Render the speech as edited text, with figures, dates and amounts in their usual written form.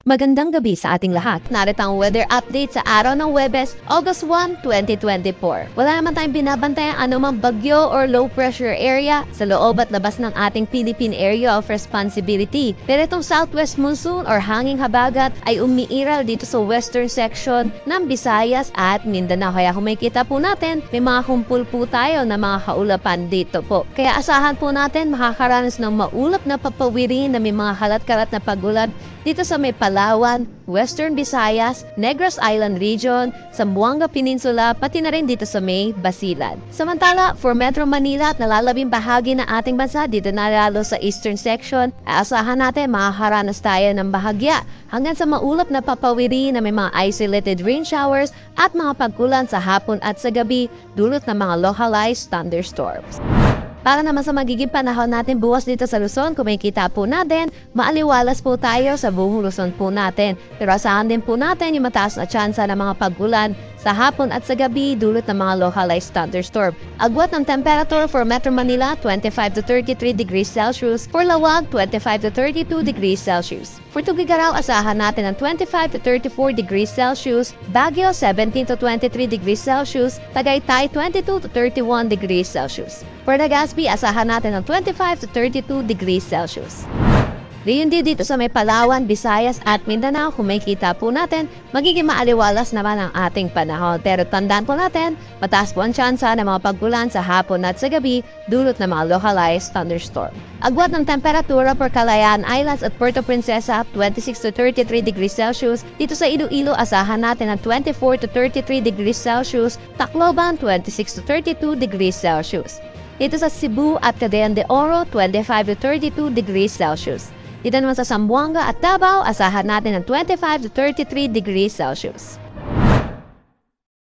Magandang gabi sa ating lahat. Narito ang weather update sa araw ng Huwebes, August 1, 2024. Wala naman tayong binabantayan anumang bagyo or low pressure area sa loob at labas ng ating Philippine Area of Responsibility. Pero itong southwest monsoon or hanging habagat ay umiiral dito sa western section ng Visayas at Mindanao. Kaya kung makikita po natin, may mga kumpul po tayo na mga kaulapan dito po. Kaya asahan po natin makakaranas ng maulap na papawirin na may mga kalat-kalat na pagulan dito sa may Palawan, Western Visayas, Negros Island Region, Zamboanga Peninsula, pati na rin dito sa may Basilan. Samantala, for Metro Manila at nalalabing bahagi ng ating bansa dito na lalo sa eastern section, aasahan natin makakaranas tayo ng bahagya hanggang sa maulap na papawiri na may mga isolated rain showers at mga pagkulan sa hapon at sa gabi dulot ng mga localized thunderstorms. Para naman sa magiging panahon natin bukas dito sa Luzon, kung makikita po natin, maaliwalas po tayo sa buong Luzon po natin. Pero asahan din po natin yung mataas na tsansa ng mga pagulan sa hapon at sa gabi dulot ng mga localized thunderstorm. Agwat ng temperature for Metro Manila, 25 to 33 degrees Celsius. For Lawag, 25 to 32 degrees Celsius. For Tugigaraw, asahan natin ng 25 to 34 degrees Celsius. Baguio, 17 to 23 degrees Celsius. Tagaytay, 22 to 31 degrees Celsius. For Legazpi, asahan natin ng 25 to 32 degrees Celsius. Riyon din dito sa may Palawan, Visayas at Mindanao, kung makikita po natin, magiging maaliwalas naman ang ating panahon. Pero tandaan po natin, mataas po ang tsansa ng mga paggulan sa hapon at sa gabi dulot ng mga localized thunderstorm. Agwat ng temperatura for Calayan Islands at Puerto Princesa, 26 to 33 degrees Celsius. Dito sa Iloilo, asahan natin ng 24 to 33 degrees Celsius. Tacloban, 26 to 32 degrees Celsius. Dito sa Cebu at Cagayan de Oro, 25 to 32 degrees Celsius. Dito naman sa Zamboanga at Davao, asahan natin ng 25 to 33 degrees Celsius.